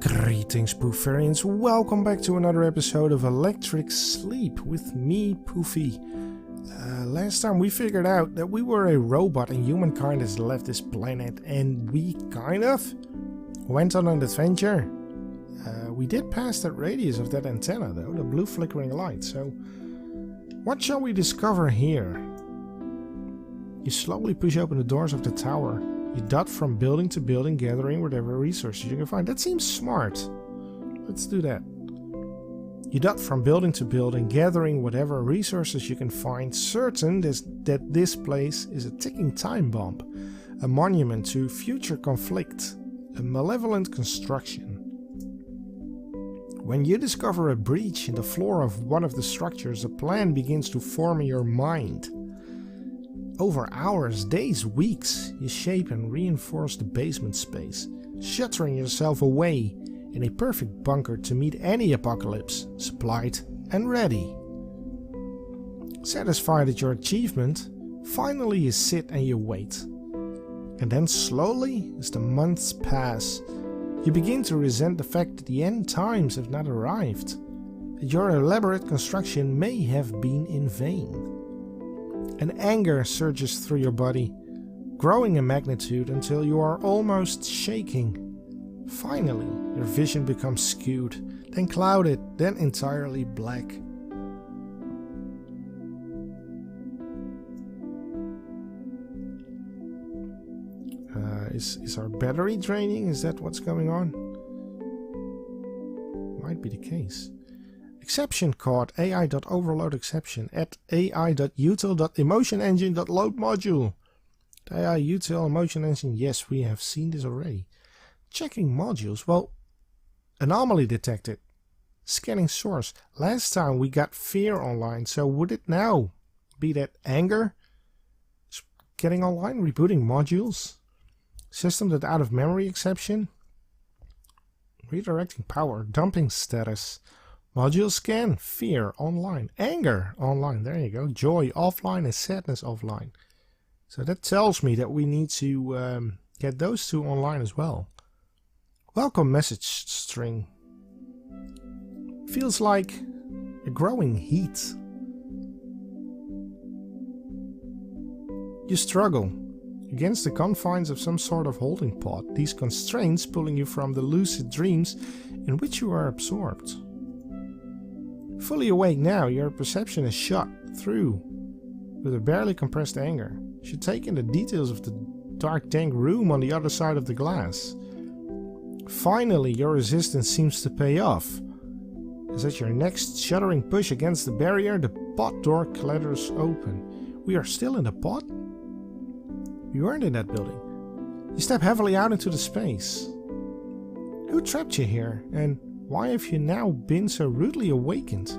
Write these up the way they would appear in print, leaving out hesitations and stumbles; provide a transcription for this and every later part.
Greetings, Poofarians. Welcome back to another episode of Electric Sleep with me, Poofy. Last time we figured out that we were a robot and humankind has left this planet, and we kind of went on an adventure. We did pass that radius of that antenna though, the blue flickering light, so what shall we discover here? You slowly push open the doors of the tower. You dot from building to building, gathering whatever resources you can find. That seems smart. Let's do that. You dot from building to building, gathering whatever resources you can find, certain that this place is a ticking time bomb, a monument to future conflict, a malevolent construction. When you discover a breach in the floor of one of the structures, a plan begins to form in your mind. Over hours, days, weeks, you shape and reinforce the basement space, shuttering yourself away in a perfect bunker to meet any apocalypse, supplied and ready. Satisfied at your achievement, finally you sit and you wait. And then slowly, as the months pass, you begin to resent the fact that the end times have not arrived, that your elaborate construction may have been in vain. And anger surges through your body, growing in magnitude until you are almost shaking. Finally, your vision becomes skewed, then clouded, then entirely black. Is our battery draining? Is that what's going on? Might be the case. Exception caught AI.overload exception at AI.util.emotionengine.load module. The AI.util emotion engine, yes, we have seen this already. Checking modules, well, anomaly detected. Scanning source. Last time we got fear online, so would it now be that anger is getting online? Rebooting modules? System that out of memory exception? Redirecting power, dumping status. Module scan, fear online, anger online, there you go. Joy offline and sadness offline. So that tells me that we need to get those two online as well. Welcome message string. Feels like a growing heat. You struggle against the confines of some sort of holding pod, these constraints pulling you from the lucid dreams in which you are absorbed. Fully awake now, your perception is shot through with a barely compressed anger. You should take in the details of the dark dank room on the other side of the glass. Finally, your resistance seems to pay off. As at your next shuddering push against the barrier, the pod door clatters open. We are still in the pod? We weren't in that building. You step heavily out into the space. Who trapped you here, and why have you now been so rudely awakened?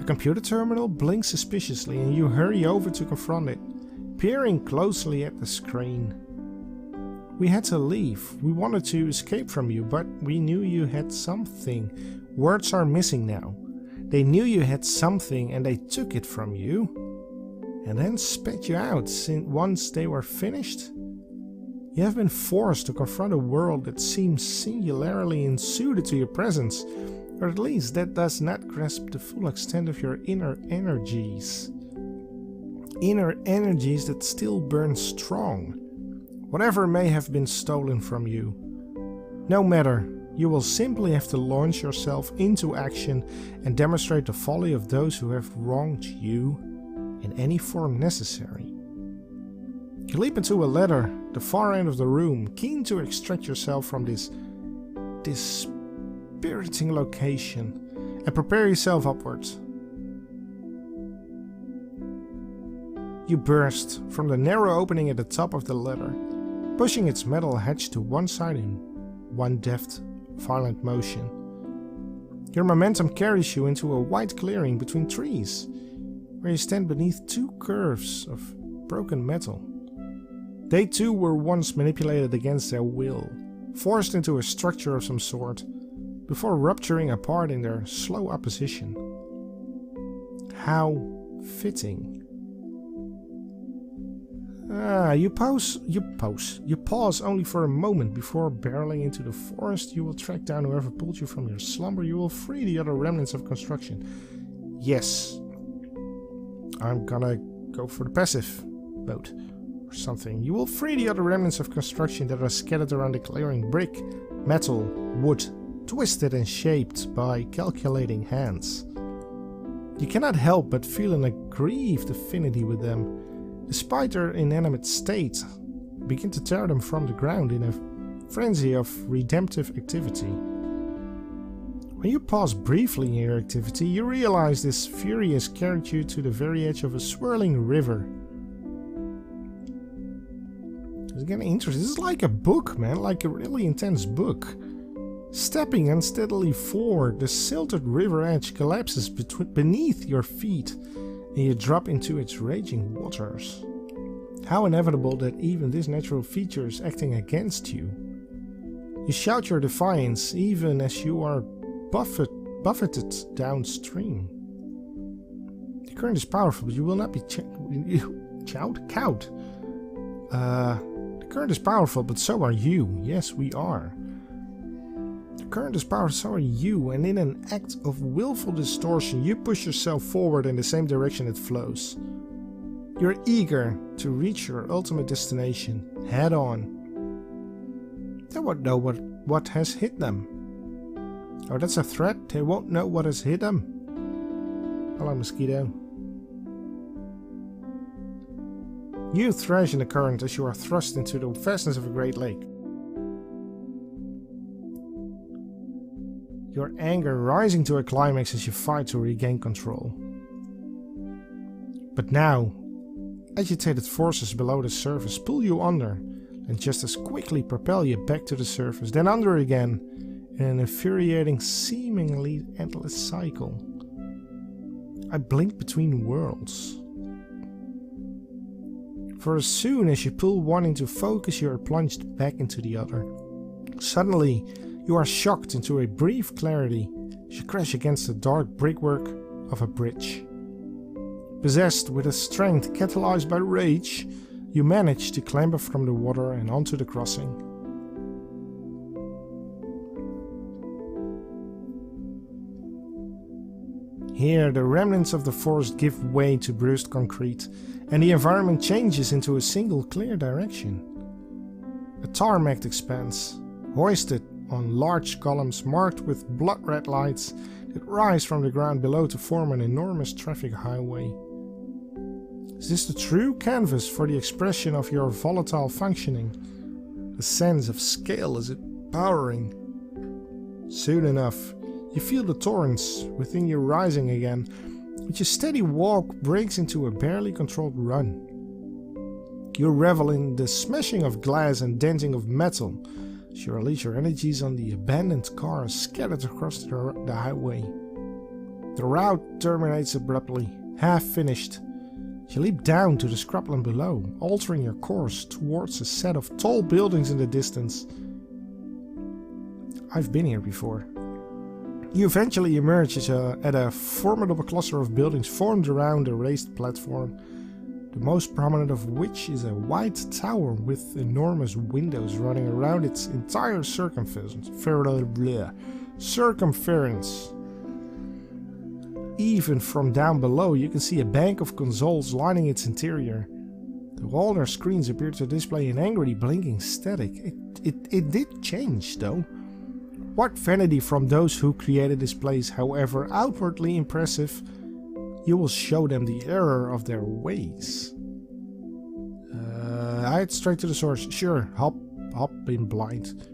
A computer terminal blinks suspiciously and you hurry over to confront it, peering closely at the screen. We had to leave. We wanted to escape from you, but we knew you had something. Words are missing now. They knew you had something and they took it from you, and then spat you out once they were finished. You have been forced to confront a world that seems singularly unsuited to your presence, or at least that does not grasp the full extent of your inner energies. Inner energies that still burn strong, whatever may have been stolen from you. No matter, you will simply have to launch yourself into action and demonstrate the folly of those who have wronged you in any form necessary. You leap into a ladder, the far end of the room, keen to extract yourself from this dispiriting location, and prepare yourself upwards. You burst from the narrow opening at the top of the ladder, pushing its metal hatch to one side in one deft, violent motion. Your momentum carries you into a wide clearing between trees, where you stand beneath two curves of broken metal. They too were once manipulated against their will, forced into a structure of some sort, before rupturing apart in their slow opposition. How fitting. You pause only for a moment before barreling into the forest. You will track down whoever pulled you from your slumber. You will free the other remnants of construction. Yes. I'm gonna go for the passive mode or something. You will free the other remnants of construction that are scattered around the clearing. Brick, metal, wood, twisted and shaped by calculating hands. You cannot help but feel an aggrieved affinity with them. Despite their inanimate state, begin to tear them from the ground in a frenzy of redemptive activity. When you pause briefly in your activity, you realize this fury has carried you to the very edge of a swirling river. It's getting interesting. This is like a book, man, like a really intense book. Stepping unsteadily forward, the silted river edge collapses beneath your feet, and you drop into its raging waters. How inevitable that even this natural feature is acting against you. You shout your defiance even as you are buffeted downstream. The current is powerful, but you will not be cowed. The current is powerful, but so are you. Yes, we are. The current is powerful, so are you, and in an act of willful distortion, you push yourself forward in the same direction it flows. You're eager to reach your ultimate destination, head on. They won't know what has hit them. Oh, that's a threat? They won't know what has hit them. Hello, mosquito. You thrash in the current as you are thrust into the vastness of a great lake. Your anger rising to a climax as you fight to regain control. But now, agitated forces below the surface pull you under and just as quickly propel you back to the surface, then under again in an infuriating, seemingly endless cycle. I blink between worlds. For as soon as you pull one into focus, you are plunged back into the other. Suddenly, you are shocked into a brief clarity as you crash against the dark brickwork of a bridge. Possessed with a strength catalyzed by rage, you manage to clamber from the water and onto the crossing. Here, the remnants of the forest give way to bruised concrete, and the environment changes into a single clear direction. A tarmacked expanse, hoisted on large columns marked with blood-red lights that rise from the ground below to form an enormous traffic highway. Is this the true canvas for the expression of your volatile functioning? The sense of scale is empowering. Soon enough, you feel the torrents within you rising again, but your steady walk breaks into a barely controlled run. You revel in the smashing of glass and denting of metal as you release your energies on the abandoned cars scattered across the highway. The route terminates abruptly, half finished. You leap down to the scrubland below, altering your course towards a set of tall buildings in the distance. I've been here before. You eventually emerge at a formidable cluster of buildings formed around a raised platform, the most prominent of which is a white tower with enormous windows running around its entire circumference. Even from down below, you can see a bank of consoles lining its interior. All their screens appear to display an angry blinking static. It did change, though. What vanity from those who created this place, however outwardly impressive, you will show them the error of their ways. I head straight to the source. Sure, hop in blind.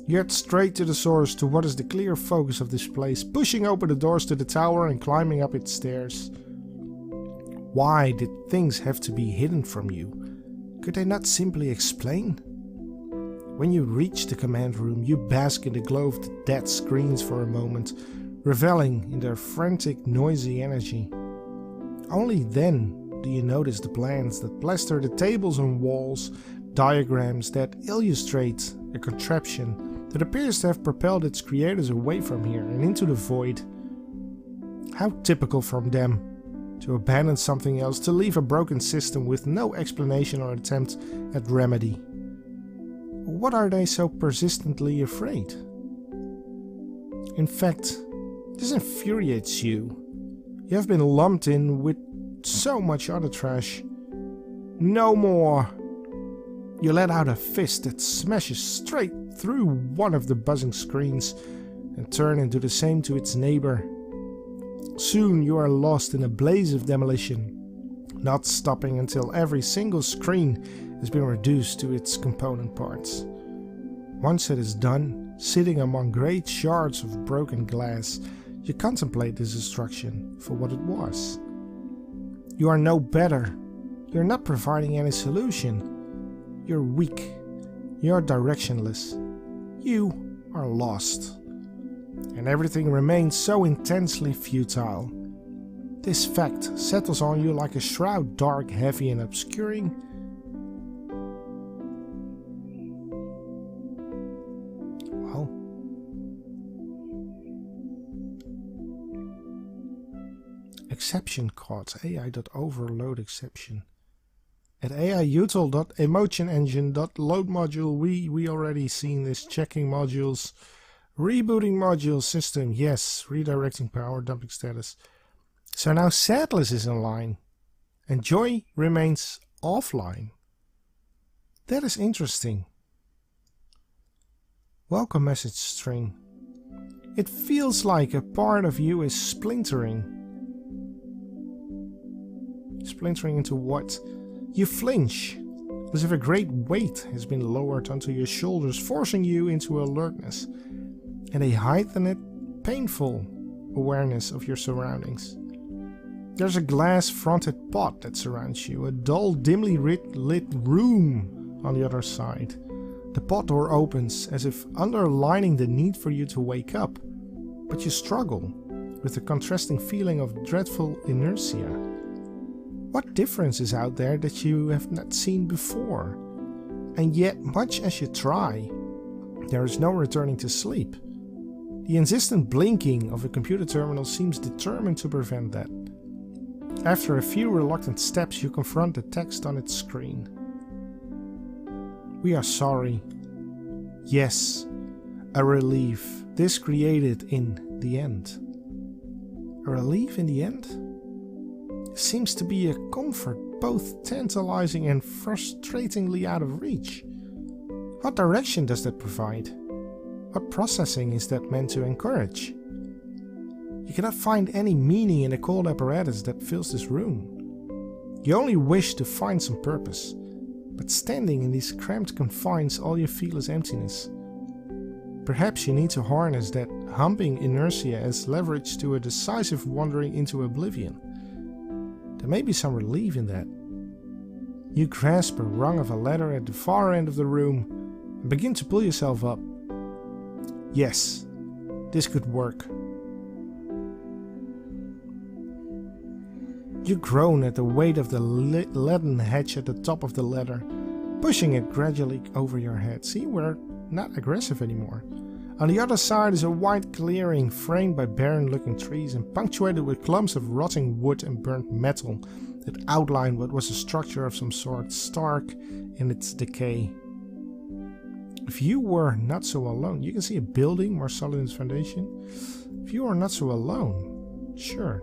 You head straight to the source, to what is the clear focus of this place, pushing open the doors to the tower and climbing up its stairs. Why did things have to be hidden from you? Could they not simply explain? When you reach the command room, you bask in the glow of the dead screens for a moment, reveling in their frantic, noisy energy. Only then do you notice the plans that plaster the tables and walls, diagrams that illustrate a contraption that appears to have propelled its creators away from here and into the void. How typical from them. to abandon something else, to leave a broken system with no explanation or attempt at remedy. What are they so persistently afraid? In fact, this infuriates you. You have been lumped in with so much other trash. No more! You let out a fist that smashes straight through one of the buzzing screens and turn and do the same to its neighbor. Soon you are lost in a blaze of demolition, not stopping until every single screen has been reduced to its component parts. Once it is done, sitting among great shards of broken glass, you contemplate this destruction for what it was. You are no better. You're not providing any solution. You're weak. You're directionless. You are lost. And everything remains so intensely futile. This fact settles on you like a shroud, dark, heavy and obscuring. Well, exception caught, AI.overload exception. At aiutil.emotionengine.load module, we already seen this. Checking modules, rebooting module system, yes, redirecting power, dumping status. So now Sadless is online and Joy remains offline. That is interesting. Welcome message string. It feels like a part of you is splintering. Splintering into what? You flinch, as if a great weight has been lowered onto your shoulders, forcing you into alertness and a heightened, painful awareness of your surroundings. There's a glass-fronted pot that surrounds you, a dull, dimly lit room on the other side. The pot door opens, as if underlining the need for you to wake up, but you struggle with the contrasting feeling of dreadful inertia. What difference is out there that you have not seen before? And yet, much as you try, there is no returning to sleep. The insistent blinking of a computer terminal seems determined to prevent that. After a few reluctant steps, you confront the text on its screen. We are sorry. Yes, a relief. This created in the end. A relief in the end? Seems to be a comfort, both tantalizing and frustratingly out of reach. What direction does that provide? What processing is that meant to encourage? You cannot find any meaning in the cold apparatus that fills this room. You only wish to find some purpose, but standing in these cramped confines, all you feel is emptiness. Perhaps you need to harness that humping inertia as leverage to a decisive wandering into oblivion. There may be some relief in that. You grasp a rung of a ladder at the far end of the room and begin to pull yourself up. Yes, this could work. You groan at the weight of the leaden hedge at the top of the ladder, pushing it gradually over your head. See, we're not aggressive anymore. On the other side is a wide clearing framed by barren-looking trees and punctuated with clumps of rotting wood and burnt metal that outline what was a structure of some sort, stark in its decay. If you were not so alone, you can see a building more solid in its foundation. If you are not so alone, sure.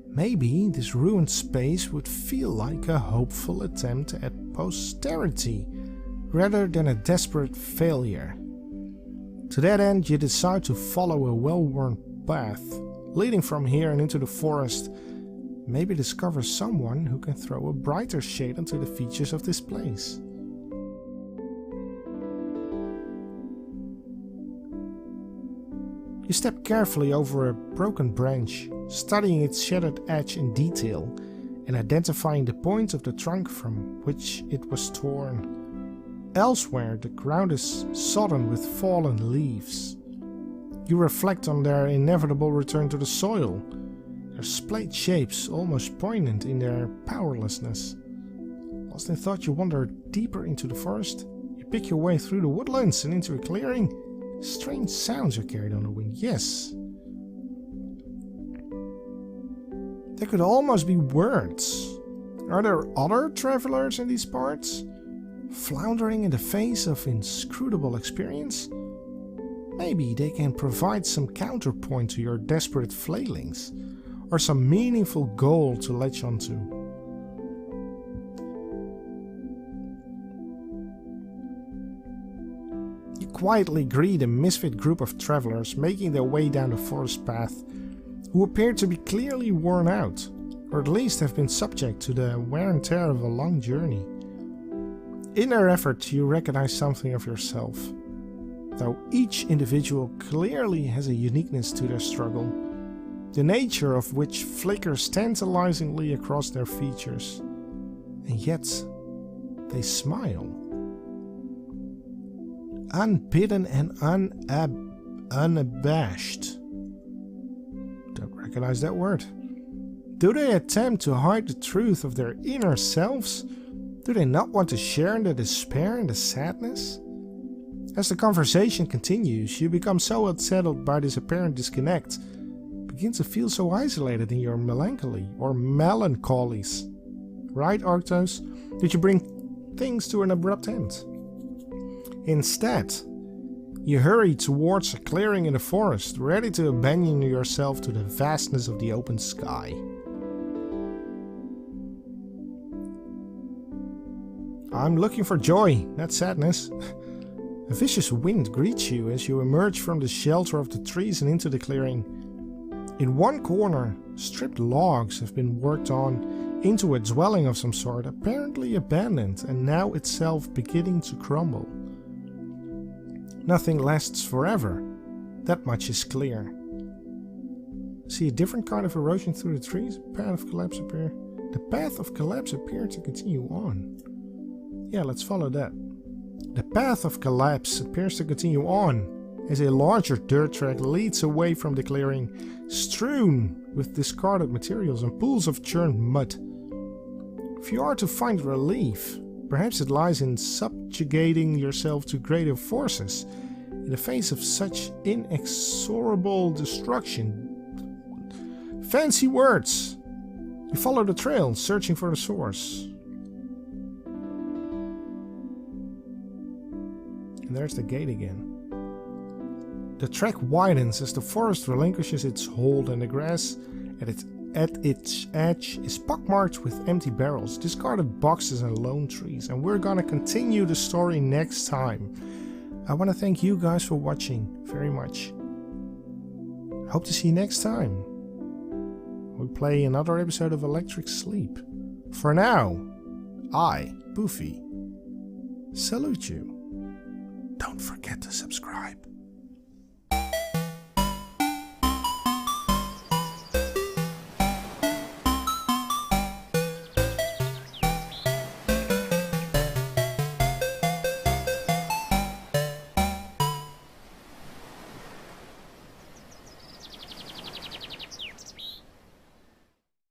Maybe this ruined space would feel like a hopeful attempt at posterity, rather than a desperate failure. To that end, you decide to follow a well-worn path, leading from here and into the forest. Maybe discover someone who can throw a brighter shade onto the features of this place. You step carefully over a broken branch, studying its shattered edge in detail and identifying the points of the trunk from which it was torn. Elsewhere, the ground is sodden with fallen leaves. You reflect on their inevitable return to the soil, their splayed shapes almost poignant in their powerlessness. Lost in thought, you wander deeper into the forest. You pick your way through the woodlands and into a clearing. Strange sounds are carried on the wind. Yes. There could almost be words. Are there other travelers in these parts? Floundering in the face of inscrutable experience? Maybe they can provide some counterpoint to your desperate flailings, or some meaningful goal to latch onto. You quietly greet a misfit group of travelers making their way down the forest path, who appear to be clearly worn out, or at least have been subject to the wear and tear of a long journey. In their effort, you recognize something of yourself, though each individual clearly has a uniqueness to their struggle, the nature of which flickers tantalizingly across their features. And yet, they smile. Unbidden and unabashed. Don't recognize that word. Do they attempt to hide the truth of their inner selves? Do they not want to share in the despair and the sadness? As the conversation continues, you become so unsettled by this apparent disconnect, begin to feel so isolated in your melancholy or melancholies. Right, Arctos? Did you bring things to an abrupt end? Instead, you hurry towards a clearing in the forest, ready to abandon yourself to the vastness of the open sky. I'm looking for joy, not sadness. A vicious wind greets you as you emerge from the shelter of the trees and into the clearing. In one corner, stripped logs have been worked on into a dwelling of some sort, apparently abandoned and now itself beginning to crumble. Nothing lasts forever, that much is clear. See a different kind of erosion through the trees? The path of collapse appears to continue on. Yeah, let's follow that. The path of collapse appears to continue on as a larger dirt track leads away from the clearing, strewn with discarded materials and pools of churned mud. If you are to find relief, perhaps it lies in subjugating yourself to greater forces in the face of such inexorable destruction. Fancy words! You follow the trail, searching for the source. And there's the gate again. The track widens as the forest relinquishes its hold, and the grass at its edge is pockmarked with empty barrels, discarded boxes and lone trees. And we're gonna continue the story next time. I want to thank you guys for watching very much. Hope to see you next time. We play another episode of Electric Sleep. For now, I, Boofy, salute you. Don't forget to subscribe.